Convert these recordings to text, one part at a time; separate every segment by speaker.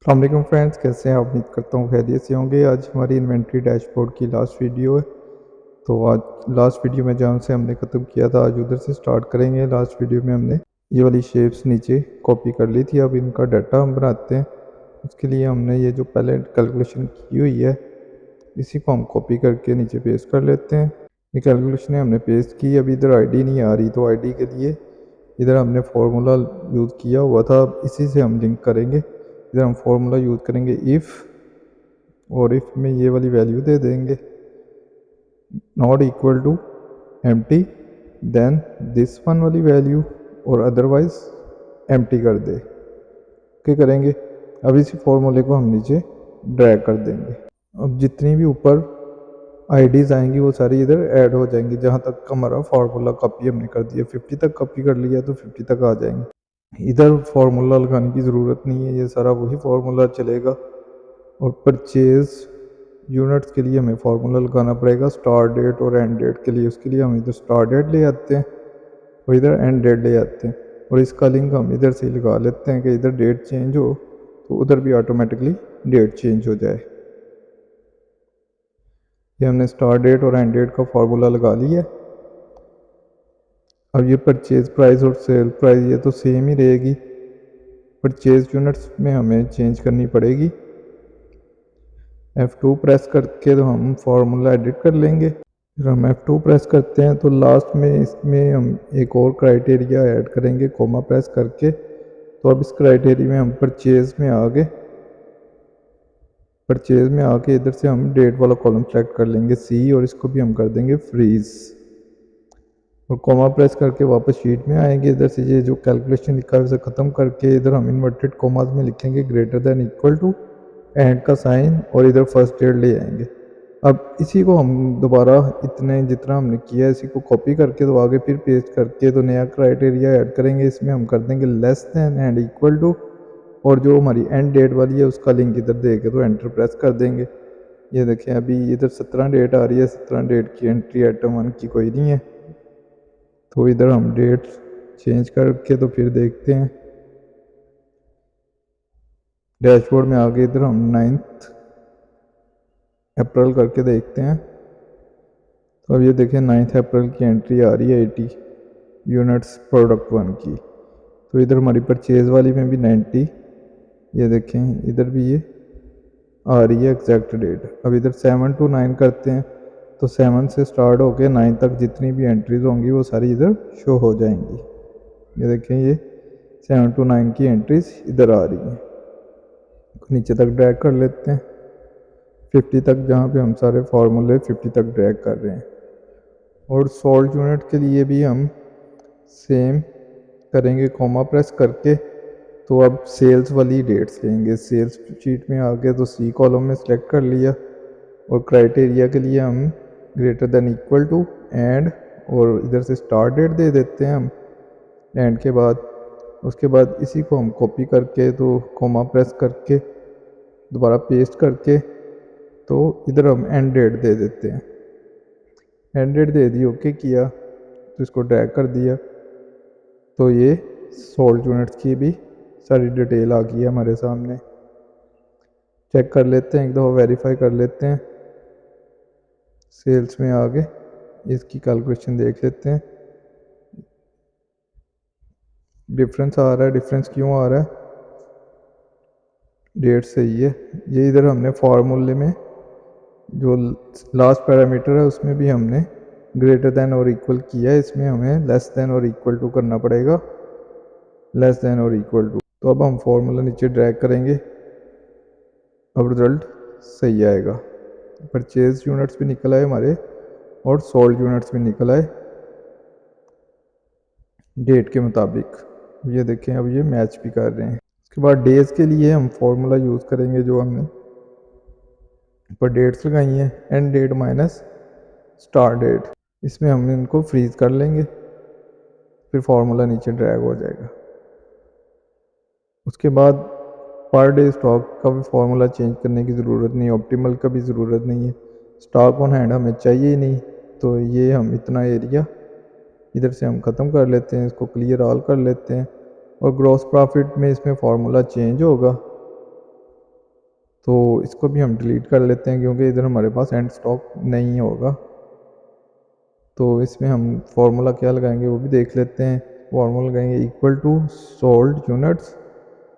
Speaker 1: अस्सलाम वालेकुम फ्रेंड्स, कैसे हैं आप? उम्मीद करता हूँ खैरियत से होंगे। आज हमारी इन्वेंट्री डैशबोर्ड की लास्ट वीडियो है। तो आज लास्ट वीडियो में जहाँ से हमने ख़त्म किया था आज उधर से स्टार्ट करेंगे। लास्ट वीडियो में हमने ये वाली शेप्स नीचे कॉपी कर ली थी। अब इनका डाटा हम बनाते हैं। उसके लिए हमने ये जो पहले कैलकुलेशन की हुई है इसी को हम कॉपी करके नीचे पेस्ट कर लेते हैं। ये कैलकुलेशन हमने पेस्ट की। अभी इधर आई नहीं आ रही, तो आई के लिए इधर हमने फार्मूला यूज़ किया हुआ था, इसी से हम लिंक करेंगे। इधर हम फार्मूला यूज़ करेंगे इफ़, और इफ़ में ये वाली वैल्यू दे देंगे not equal to empty, then this one वाली वैल्यू, और अदरवाइज एम्प्टी कर दे क्या करेंगे। अब इसी फार्मूले को हम नीचे ड्रैग कर देंगे। अब जितनी भी ऊपर आईडीज़ आएंगी वो सारी इधर ऐड हो जाएंगी। जहाँ तक हमारा फार्मूला कॉपी हमने कर दिया, 50 तक कॉपी कर लिया तो 50 तक आ जाएंगे। इधर फार्मूला लगाने की ज़रूरत नहीं है, ये सारा वही फार्मूला चलेगा। और परचेज यूनिट्स के लिए हमें फार्मूला लगाना पड़ेगा स्टार्ट डेट और एंड डेट के लिए। उसके लिए हम इधर स्टार्ट डेट ले आते हैं और इधर एंड डेट ले आते हैं, और इसका लिंक हम इधर से लगा लेते हैं कि इधर डेट चेंज हो तो उधर भी ऑटोमेटिकली डेट चेंज हो जाए। ये हमने स्टार्ट डेट और एंड डेट का फार्मूला लगा लिया है। अब ये परचेज प्राइस और सेल प्राइस ये तो सेम ही रहेगी। परचेज यूनिट्स में हमें चेंज करनी पड़ेगी। F2 प्रेस करके तो हम फार्मूला एडिट कर लेंगे। फिर हम F2 प्रेस करते हैं तो लास्ट में इसमें हम एक और क्राइटेरिया ऐड करेंगे कोमा प्रेस करके। तो अब इस क्राइटेरिया में हम परचेज में आके इधर से हम डेट वाला कॉलम सेलेक्ट कर लेंगे C, और इसको भी हम कर देंगे फ्रीज, और कोमा प्रेस करके वापस शीट में आएंगे। इधर से ये जो कैलकुलेशन लिखा है उसे ख़त्म करके इधर हम इन्वर्टेड कोमास में लिखेंगे greater than equal to, and का साइन, और इधर फर्स्ट डेट ले आएंगे। अब इसी को हम दोबारा इतने जितना हमने किया इसी को कॉपी करके तो आगे फिर पेस्ट करके तो नया क्राइटेरिया ऐड करेंगे। इसमें हम कर देंगे less than and equal to, और जो हमारी एंड डेट वाली है उसका लिंक इधर दे के तो एंटर प्रेस कर देंगे। ये देखें अभी इधर 17 डेट आ रही है, 17 डेट की एंट्री आइटम 1 की कोई नहीं है, तो इधर हम डेट चेंज करके तो फिर देखते हैं। डैशबोर्ड में आगे इधर हम 9 अप्रैल करके देखते हैं। तो अब ये देखें 9 अप्रैल की एंट्री आ रही है 80 यूनिट्स प्रोडक्ट 1 की। तो इधर हमारी परचेज वाली में भी 90, ये देखें इधर भी ये आ रही है एग्जैक्ट डेट। अब इधर 7 to 9 करते हैं तो 7 से स्टार्ट होके 9 तक जितनी भी एंट्रीज होंगी वो सारी इधर शो हो जाएंगी। ये देखें ये 7 to 9 की एंट्रीज इधर आ रही हैं। नीचे तक ड्रैग कर लेते हैं 50 तक, जहाँ पे हम सारे फार्मूले 50 तक ड्रैग कर रहे हैं। और सोल्ड यूनिट के लिए भी हम सेम करेंगे कोमा प्रेस करके। तो अब सेल्स वाली डेट्स लेंगे। सेल्स शीट में आगे तो C कॉलम में सिलेक्ट कर लिया, और क्राइटेरिया के लिए हम greater than equal to and, और इधर से स्टार्ट डेट दे देते हैं हम एंड के बाद। उसके बाद इसी को हम कॉपी करके तो कोमा प्रेस करके दोबारा पेस्ट करके तो इधर हम एंड डेट दे देते हैं। एंड डेट दे दी, ओके किया तो इसको ड्रैग कर दिया, तो ये सोल्ड यूनिट्स की भी सारी डिटेल आ गई है हमारे सामने। चेक कर लेते हैं, एक दफ़ा वेरीफाई कर लेते हैं। सेल्स में आगे इसकी कैलकुलेशन देख लेते हैं। डिफरेंस आ रहा है, डिफरेंस क्यों आ रहा है? डेट सही है। ये इधर हमने फार्मूले में जो लास्ट पैरामीटर है उसमें भी हमने ग्रेटर देन और इक्वल किया है, इसमें हमें लेस देन और इक्वल टू करना पड़ेगा, लेस देन और इक्वल टू। तो अब हम फार्मूला नीचे ड्रैग करेंगे, अब रिजल्ट सही आएगा। परचेज यूनिट्स भी निकल आए हमारे और सोल्ड यूनिट्स भी निकल आए डेट के मुताबिक। ये देखें अब ये मैच भी कर रहे हैं। उसके बाद डेज के लिए हम फार्मूला यूज़ करेंगे जो हमने ऊपर डेट्स लगाई हैं, end date minus start date. इसमें हम इनको फ्रीज कर लेंगे, फिर फार्मूला नीचे ड्रैग हो जाएगा। उसके बाद पर डे स्टॉक का भी फार्मूला चेंज करने की ज़रूरत नहीं, ऑप्टिमल का भी ज़रूरत नहीं है। स्टॉक ऑन हैंड हमें चाहिए ही नहीं, तो ये हम इतना एरिया इधर से हम ख़त्म कर लेते हैं, इसको क्लियर ऑल कर लेते हैं। और ग्रॉस प्रॉफिट में इसमें फार्मूला चेंज होगा, तो इसको भी हम डिलीट कर लेते हैं क्योंकि इधर हमारे पास एंड स्टॉक नहीं होगा। तो इसमें हम फार्मूला क्या लगाएंगे वो भी देख लेते हैं। फार्मूला लगाएंगे equal to sold units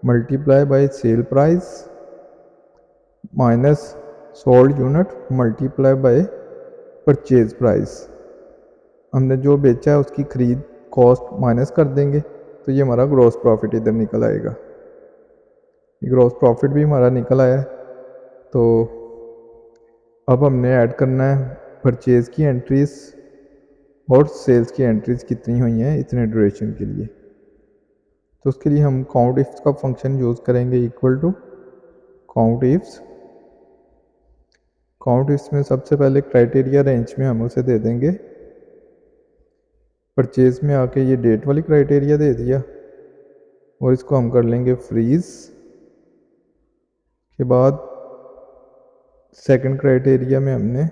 Speaker 1: multiply by sell price minus sold unit multiply by purchase price. हमने जो बेचा है उसकी खरीद कॉस्ट माइनस कर देंगे तो ये हमारा ग्रॉस प्रॉफिट इधर निकल आएगा। ग्रॉस प्रॉफिट भी हमारा निकल आया है। तो अब हमने ऐड करना है परचेज़ की एंट्रीज और सेल्स की एंट्रीज कितनी हुई हैं इतने ड्यूरेशन के लिए। तो उसके लिए हम काउंट इफ्स का फंक्शन यूज़ करेंगे equal to count ifs. Count ifs में सबसे पहले क्राइटेरिया रेंज में हम उसे दे देंगे, परचेज में आके ये डेट वाली क्राइटेरिया दे दिया और इसको हम कर लेंगे फ्रीज। के बाद सेकंड क्राइटेरिया में हमने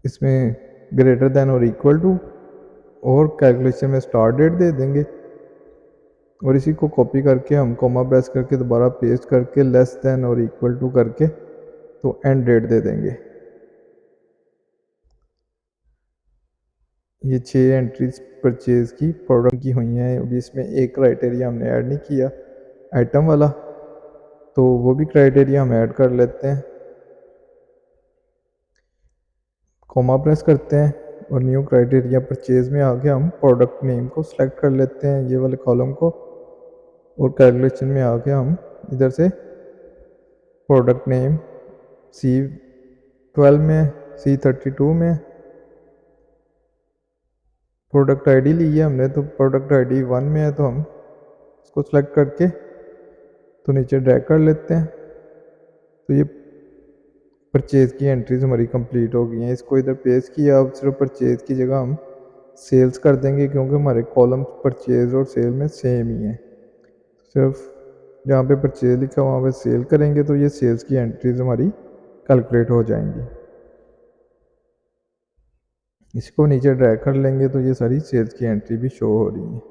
Speaker 1: इसमें ग्रेटर देन और इक्वल टू और कैलकुलेशन में स्टार्ट डेट दे देंगे और इसी को कॉपी करके हम कॉमा प्रेस करके दोबारा पेस्ट करके लेस देन और इक्वल टू करके तो एंड डेट दे देंगे। ये 6 एंट्रीज परचेज की प्रोडक्ट की हुई हैं। अभी इसमें एक क्राइटेरिया हमने ऐड नहीं किया आइटम वाला, तो वो भी क्राइटेरिया हम ऐड कर लेते हैं। कॉमा प्रेस करते हैं और न्यू क्राइटेरिया परचेज में आके हम प्रोडक्ट नेम को सिलेक्ट कर लेते हैं ये वाले कॉलम को और कैलकुलेशन में आके हम इधर से प्रोडक्ट नेम C12 में C32 में प्रोडक्ट आईडी ली है हमने, तो प्रोडक्ट आईडी 1 में है तो हम इसको सेलेक्ट करके तो नीचे ड्रैग कर लेते हैं। तो ये परचेज़ की एंट्रीज हमारी कंप्लीट हो गई हैं। इसको इधर पेस्ट किया, अब सिर्फ परचेज़ की जगह हम सेल्स कर देंगे क्योंकि हमारे कॉलम परचेज़ और सेल में सेम ही है। सिर्फ जहाँ पे परचेज़ लिखा वहाँ पे सेल करेंगे तो ये सेल्स की एंट्रीज हमारी कैलकुलेट हो जाएंगी। इसको नीचे ड्रैग कर लेंगे तो ये सारी सेल्स की एंट्री भी शो हो रही है।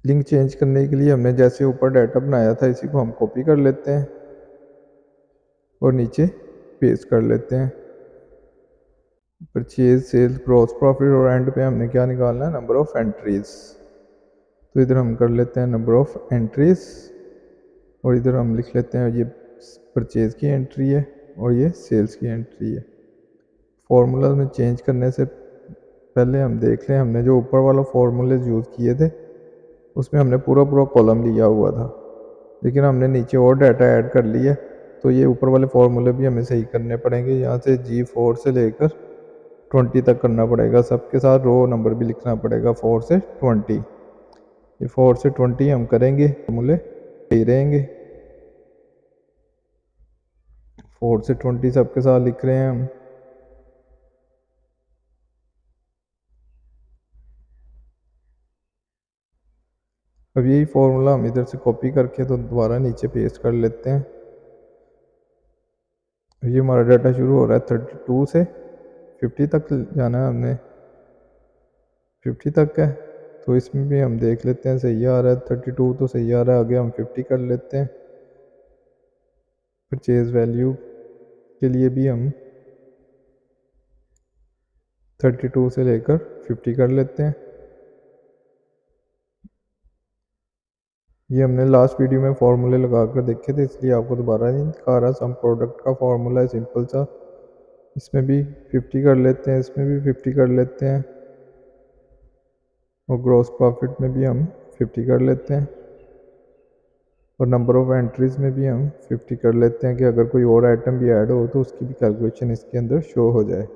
Speaker 1: लिंक चेंज करने के लिए हमने जैसे ऊपर डाटा बनाया था इसी को हम कॉपी कर लेते हैं और नीचे पेस्ट कर लेते हैं। परचेज सेल्स ग्रॉस प्रॉफिट और एंड पे हमने क्या निकालना है, नंबर ऑफ एंट्रीज। तो इधर हम कर लेते हैं नंबर ऑफ एंट्रीज और इधर हम लिख लेते हैं ये परचेज की एंट्री है और ये सेल्स की एंट्री है। फॉर्मूला में चेंज करने से पहले हम देख लें, हमने जो ऊपर वाला फॉर्मूले यूज़ किए थे उसमें हमने पूरा पूरा कॉलम लिया हुआ था, लेकिन हमने नीचे और डाटा ऐड कर लिया तो ये ऊपर वाले फॉर्मूले भी हमें सही करने पड़ेंगे। यहाँ से G4 से लेकर 20 तक करना पड़ेगा, सबके साथ रो नंबर भी लिखना पड़ेगा 4 से 20। ये 4 से 20 हम करेंगे, फॉर्मूले सही रहेंगे। 4 से 20 सबके साथ लिख रहे हैं हम। अब यही फॉर्मूला हम इधर से कॉपी करके तो दोबारा नीचे पेस्ट कर लेते हैं। ये हमारा डाटा शुरू हो रहा है 32 से 50 तक जाना है, हमने 50 तक है तो इसमें भी हम देख लेते हैं सही आ रहा है। 32 तो सही आ रहा है, आगे हम 50 कर लेते हैं। परचेज वैल्यू के लिए भी हम 32 से लेकर 50 कर लेते हैं। ये हमने लास्ट वीडियो में फार्मूले लगा कर देखे थे इसलिए आपको दोबारा नहीं दिखा रहा। सम प्रोडक्ट का फार्मूला है सिंपल सा, इसमें भी 50 कर लेते हैं, इसमें भी 50 कर लेते हैं और ग्रॉस प्रॉफिट में भी हम 50 कर लेते हैं और नंबर ऑफ एंट्रीज में भी हम 50 कर लेते हैं कि अगर कोई और आइटम भी ऐड हो तो उसकी भी कैलकुलेशन इसके अंदर शो हो जाए।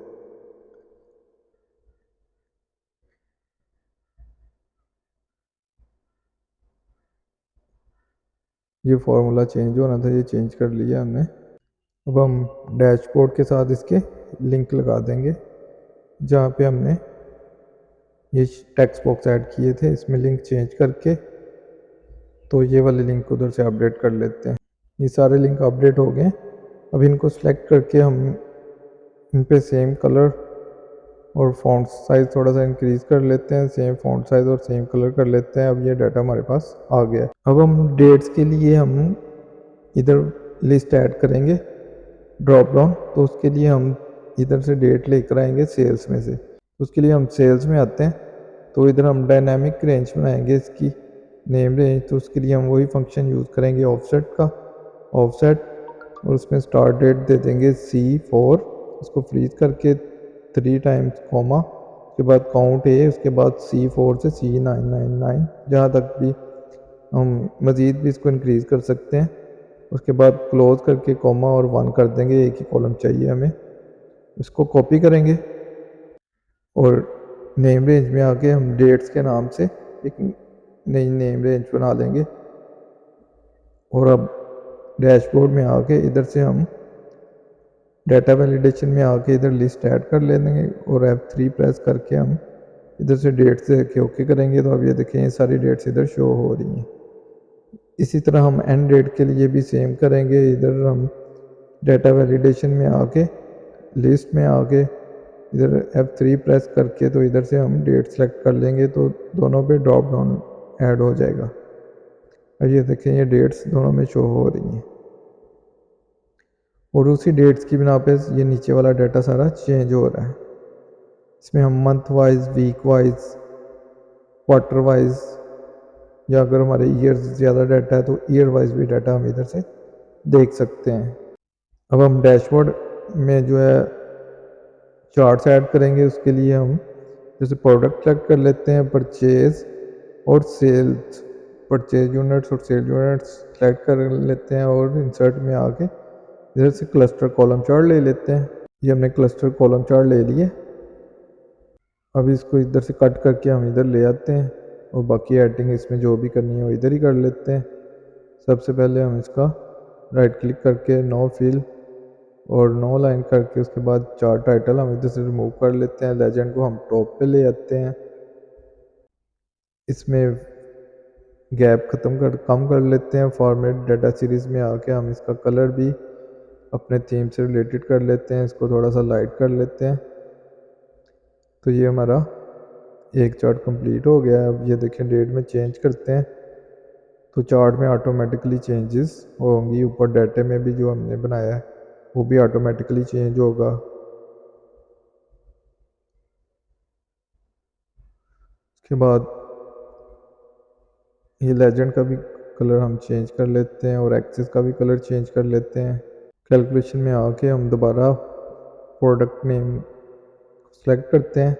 Speaker 1: ये फार्मूला चेंज होना था, ये चेंज कर लिया हमने। अब हम डैशबोर्ड के साथ इसके लिंक लगा देंगे जहाँ पे हमने ये टेक्स्ट बॉक्स ऐड किए थे, इसमें लिंक चेंज करके तो ये वाले लिंक उधर से अपडेट कर लेते हैं। ये सारे लिंक अपडेट हो गए। अब इनको सिलेक्ट करके हम इन पे सेम कलर और फॉन्ट साइज़ थोड़ा सा इंक्रीज़ कर लेते हैं, सेम फॉन्ट साइज़ और सेम कलर कर लेते हैं। अब ये डाटा हमारे पास आ गया। अब हम डेट्स के लिए हम इधर लिस्ट ऐड करेंगे ड्रॉप डाउन, तो उसके लिए हम इधर से डेट लेकर आएंगे सेल्स में से। उसके लिए हम सेल्स में आते हैं, तो इधर हम डायनामिक रेंज बनाएंगे इसकी नेम रेंज। तो उसके लिए हम वही फंक्शन यूज़ करेंगे ऑफसेट का, ऑफसेट, और उसमें स्टार्ट डेट दे देंगे C4, उसको फ्रीज करके 3 टाइम्स कॉमा, उसके बाद काउंट ए, उसके बाद C4 से C999, जहाँ तक भी हम मज़ीद भी इसको इंक्रीज़ कर सकते हैं। उसके बाद क्लोज करके कॉमा और 1 कर देंगे, एक ही कॉलम चाहिए हमें। इसको कॉपी करेंगे और नेम रेंज में आके हम डेट्स के नाम से एक नई नेम रेंज बना लेंगे। और अब डैशबोर्ड में आके इधर से हम डाटा वैलिडेशन में आके इधर लिस्ट ऐड कर लेंगे और F3 प्रेस करके हम इधर से डेट्स देके ओके करेंगे। तो अब ये देखें ये सारी डेट्स इधर शो हो रही हैं। इसी तरह हम एंड डेट के लिए भी सेम करेंगे। इधर हम डाटा वैलिडेशन में आके लिस्ट में आके इधर F3 प्रेस करके तो इधर से हम डेट सेलेक्ट कर लेंगे, तो दोनों पे ड्रॉप डाउन ऐड हो जाएगा। अब ये देखें ये डेट्स दोनों में शो हो रही हैं और उसी डेट्स की बिना पे ये नीचे वाला डाटा सारा चेंज हो रहा है। इसमें हम month wise, week wise, quarter wise, या अगर हमारे ईयर ज़्यादा डाटा है तो ईयर वाइज भी डाटा हम इधर से देख सकते हैं। अब हम डैशबोर्ड में जो है चार्ट्स ऐड करेंगे। उसके लिए हम जैसे प्रोडक्ट सेलेक्ट कर लेते हैं, परचेज और सेल्स, परचेज यूनिट्स और सेल यूनिट्स सेलेक्ट कर लेते हैं और इंसर्ट में आके इधर से क्लस्टर कॉलम चार्ट ले लेते हैं। ये हमने क्लस्टर कॉलम चार्ट ले लिए। अब इसको इधर से कट करके हम इधर ले आते हैं और बाकी एडिटिंग इसमें जो भी करनी है वो इधर ही कर लेते हैं। सबसे पहले हम इसका राइट क्लिक करके नो फिल और नो लाइन करके उसके बाद चार्ट टाइटल हम इधर से रिमूव कर लेते हैं। लेजेंड को हम टॉप पे ले आते हैं। इसमें गैप कम कर लेते हैं। फॉर्मेट डाटा सीरीज़ में आके हम इसका कलर भी अपने थीम से रिलेटेड कर लेते हैं, इसको थोड़ा सा लाइट कर लेते हैं। तो ये हमारा एक चार्ट कंप्लीट हो गया है। अब ये देखें डेट में चेंज करते हैं तो चार्ट में ऑटोमेटिकली चेंजेस होंगी। ऊपर डाटे में भी जो हमने बनाया है वो भी ऑटोमेटिकली चेंज होगा। उसके बाद ये लेजेंड का भी कलर हम चेंज कर लेते हैं और एक्सिस का भी कलर चेंज कर लेते हैं। कैलकुलेशन में आके हम दोबारा प्रोडक्ट नेम सेलेक्ट करते हैं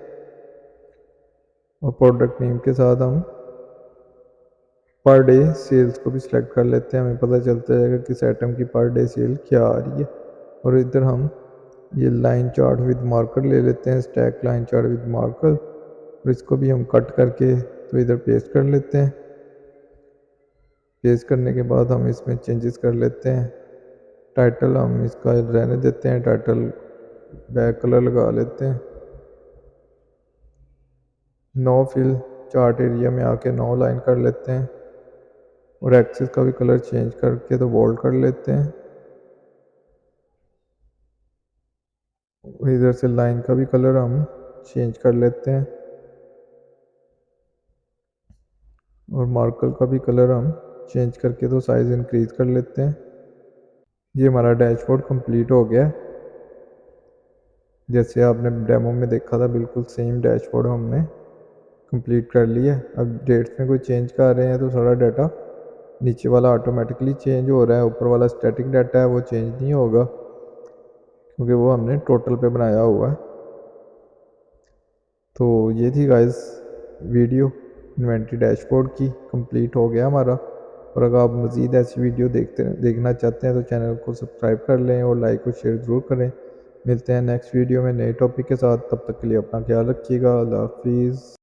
Speaker 1: और प्रोडक्ट नेम के साथ हम पर डे सेल्स को भी सिलेक्ट कर लेते हैं। हमें पता चलता जाएगा किस आइटम की पर डे सेल क्या आ रही है। और इधर हम ये लाइन चार्ट विद मार्कर ले लेते हैं, stack line chart with marker, और इसको भी हम कट करके तो इधर पेस्ट कर लेते हैं। पेस्ट करने के बाद हम इसमें चेंजेस कर लेते हैं। टाइटल हम इसका रहने देते हैं, टाइटल बैक कलर लगा लेते हैं। नो फिल चार्ट एरिया में आके नो लाइन कर लेते हैं और एक्सिस का भी कलर चेंज करके तो बोल्ड कर लेते हैं। इधर से लाइन का भी कलर हम चेंज कर लेते हैं और मार्कर का भी कलर हम चेंज करके तो साइज़ इंक्रीज कर लेते हैं। ये हमारा डैशबोर्ड कंप्लीट हो गया। जैसे आपने डेमो में देखा था बिल्कुल सेम डैशबोर्ड हमने कंप्लीट कर लिया। अब डेट्स में कोई चेंज कर रहे हैं तो सारा डाटा नीचे वाला ऑटोमेटिकली चेंज हो रहा है, ऊपर वाला स्टैटिक डाटा है वो चेंज नहीं होगा क्योंकि वो हमने टोटल पे बनाया हुआ है। तो ये थी गाइस वीडियो इन्वेंट्री डैशबोर्ड की, कंप्लीट हो गया हमारा। और अगर आप मज़ीद ऐसी वीडियो देखना चाहते हैं तो चैनल को सब्सक्राइब कर लें और लाइक और शेयर ज़रूर करें। मिलते हैं नेक्स्ट वीडियो में नए टॉपिक के साथ, तब तक के लिए अपना ख्याल रखिएगा। अल्लाह हाफिज़।